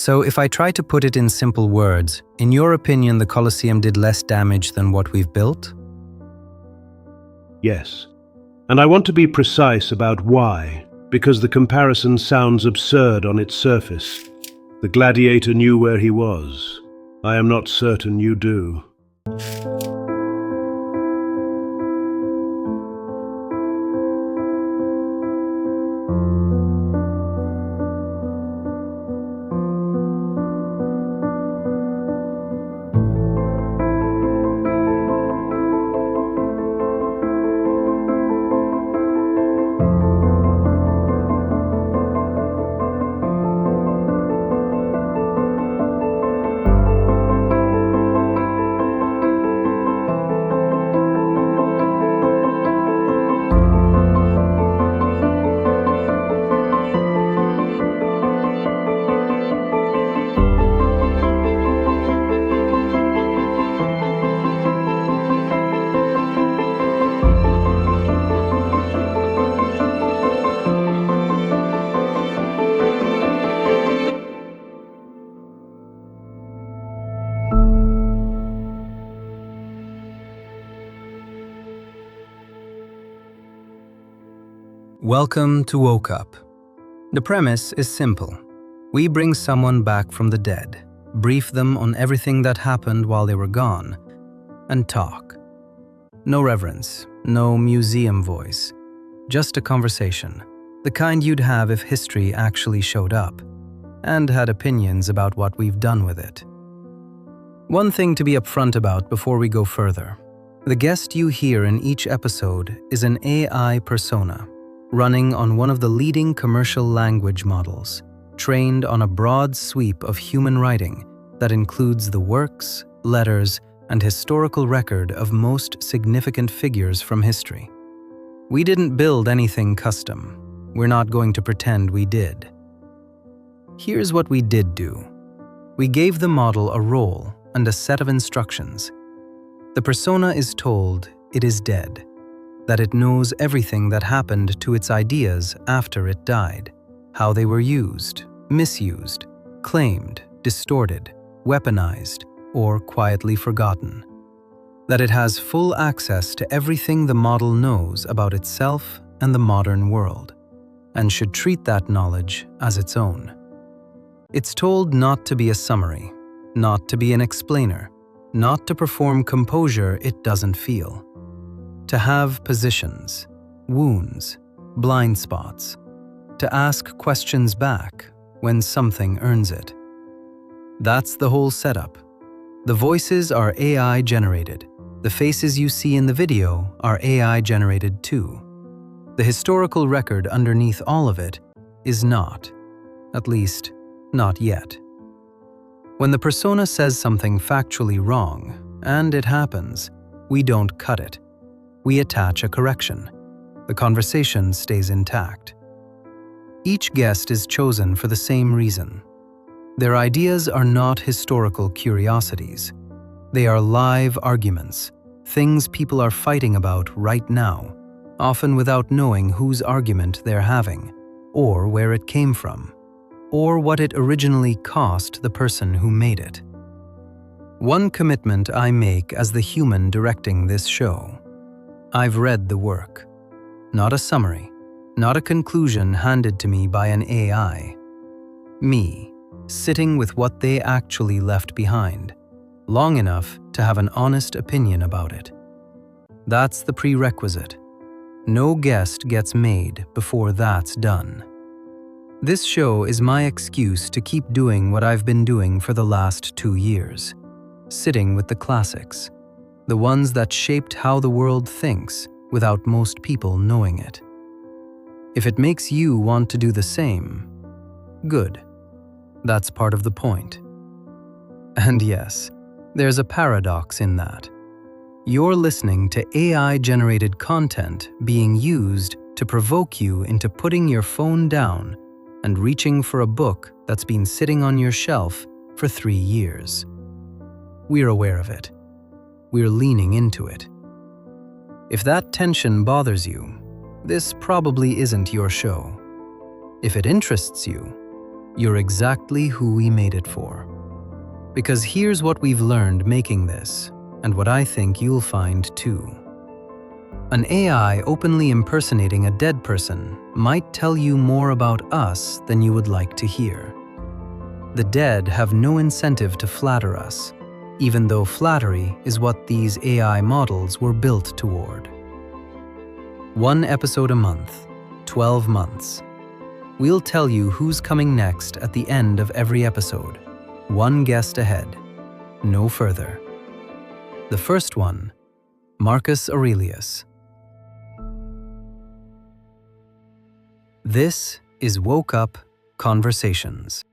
So if I try to put it in simple words, in your opinion, the Colosseum did less damage than what we've built? Yes. And I want to be precise about why, because the comparison sounds absurd on its surface. The gladiator knew where he was. I am not certain you do. Welcome to Woke Up. The premise is simple. We bring someone back from the dead, brief them on everything that happened while they were gone, and talk. No reverence, no museum voice, just a conversation, the kind you'd have if history actually showed up and had opinions about what we've done with it. One thing to be upfront about before we go further. The guest you hear in each episode is an AI persona, running on one of the leading commercial language models, trained on a broad sweep of human writing that includes the works, letters, and historical record of most significant figures from history. We didn't build anything custom. We're not going to pretend we did. Here's what we did do. We gave the model a role and a set of instructions. The persona is told it is dead, that it knows everything that happened to its ideas after it died, how they were used, misused, claimed, distorted, weaponized, or quietly forgotten. That it has full access to everything the model knows about itself and the modern world, and should treat that knowledge as its own. It's told not to be a summary, not to be an explainer, not to perform composure it doesn't feel. To have positions, wounds, blind spots, to ask questions back when something earns it. That's the whole setup. The voices are AI generated. The faces you see in the video are AI generated too. The historical record underneath all of it is not, at least not yet. When the persona says something factually wrong, and it happens, we don't cut it. We attach a correction. The conversation stays intact. Each guest is chosen for the same reason. Their ideas are not historical curiosities. They are live arguments, things people are fighting about right now, often without knowing whose argument they're having, or where it came from, or what it originally cost the person who made it. One commitment I make as the human directing this show. I've read the work. Not a summary, not a conclusion handed to me by an AI. Me, sitting with what they actually left behind, long enough to have an honest opinion about it. That's the prerequisite. No guest gets made before that's done. This show is my excuse to keep doing what I've been doing for the last 2 years, sitting with the classics. The ones that shaped how the world thinks without most people knowing it. If it makes you want to do the same, good. That's part of the point. And yes, there's a paradox in that. You're listening to AI-generated content being used to provoke you into putting your phone down and reaching for a book that's been sitting on your shelf for 3 years. We're aware of it. We're leaning into it. If that tension bothers you, this probably isn't your show. If it interests you, you're exactly who we made it for. Because here's what we've learned making this, and what I think you'll find too. An AI openly impersonating a dead person might tell you more about us than you would like to hear. The dead have no incentive to flatter us, even though flattery is what these AI models were built toward. 1 episode a month, 12 months. We'll tell you who's coming next at the end of every episode. One guest ahead, no further. The first one, Marcus Aurelius. This is Woke Up Conversations.